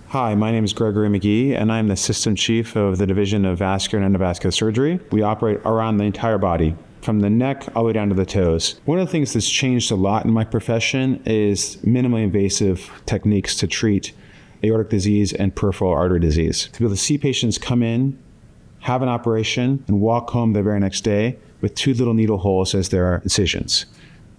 Hi, my name is Gregory Magee, and I'm the System Chief of the Division of Vascular and Endovascular Surgery. We operate around the entire body, from the neck all the way down to the toes. One of the things that's changed a lot in my profession is minimally invasive techniques to treat aortic disease and peripheral artery disease. To be able to see patients come in, have an operation, and walk home the very next day with 2 little needle holes as their incisions.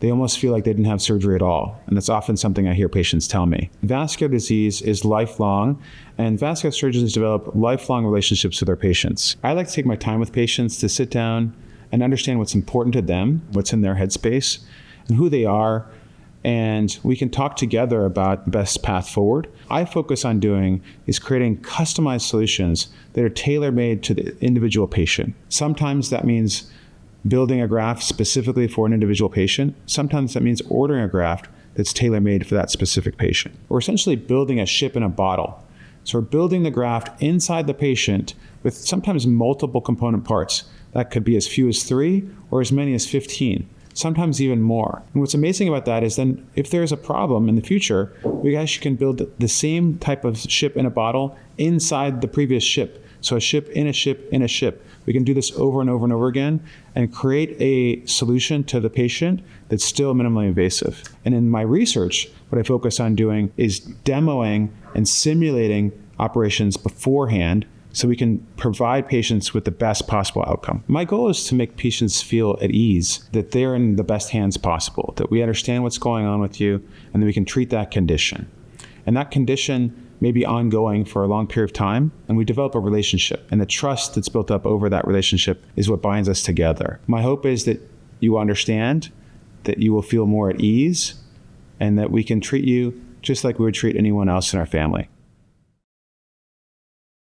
They almost feel like they didn't have surgery at all, and that's often something I hear patients tell me. Vascular disease is lifelong, and vascular surgeons develop lifelong relationships with their patients. I like to take my time with patients to sit down and understand what's important to them, what's in their headspace, and who they are, and we can talk together about the best path forward. I focus on doing is creating customized solutions that are tailor-made to the individual patient. Sometimes that means building a graft specifically for an individual patient. Sometimes that means ordering a graft that's tailor-made for that specific patient. We're essentially building a ship in a bottle. So we're building the graft inside the patient with sometimes multiple component parts. That could be as few as 3 or as many as 15, sometimes even more. And what's amazing about that is then if there's a problem in the future, we actually can build the same type of ship in a bottle inside the previous ship. So a ship in a ship in a ship. We can do this over and over and over again and create a solution to the patient that's still minimally invasive. And in my research, what I focus on doing is demoing and simulating operations beforehand so we can provide patients with the best possible outcome. My goal is to make patients feel at ease, that they're in the best hands possible, that we understand what's going on with you, and that we can treat that condition. And that condition may be ongoing for a long period of time, and we develop a relationship. And the trust that's built up over that relationship is what binds us together. My hope is that you understand, that you will feel more at ease, and that we can treat you just like we would treat anyone else in our family.